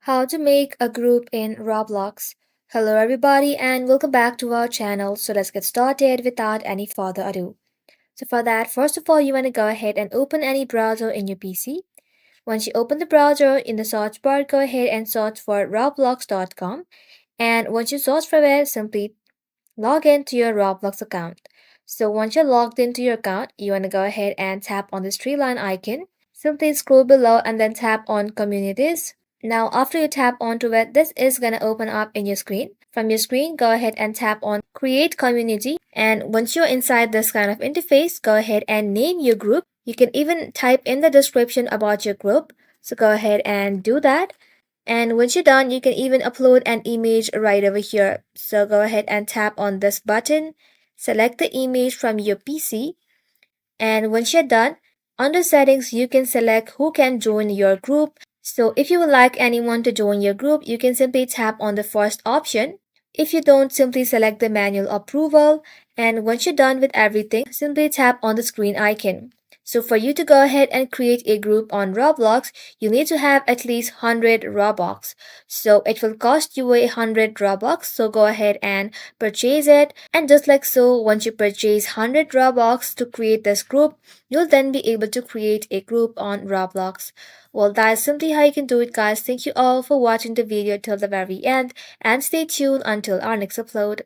How to make a group in Roblox. Hello everybody and welcome back to our channel. So let's get started without any further ado. So for that, first of all, you want to go ahead and open any browser in your PC. Once you open the browser, in the search bar, go ahead and search for roblox.com. And once you search for it, simply log in to your Roblox account. So once you're logged into your account, you want to go ahead and tap on this three line icon. Simply scroll below and then tap on communities. Now, after you tap onto it, this is going to open up in your screen. From your screen, go ahead and tap on create community. And once you're inside this kind of interface, go ahead and name your group. You can even type in the description about your group. So go ahead and do that. And once you're done, you can even upload an image right over here. So go ahead and tap on this button, select the image from your PC, and once you're done, under settings, you can select who can join your group. So if you would like anyone to join your group, you can simply tap on the first option. If you don't, simply select the manual approval. And once you're done with everything, simply tap on the screen icon. So for you to go ahead and create a group on Roblox, you need to have at least 100 Robux. So it will cost you 100 Robux. So go ahead and purchase it. And just like so, once you purchase 100 Robux to create this group, you'll then be able to create a group on Roblox. Well, that's simply how you can do it, guys. Thank you all for watching the video till the very end and stay tuned until our next upload.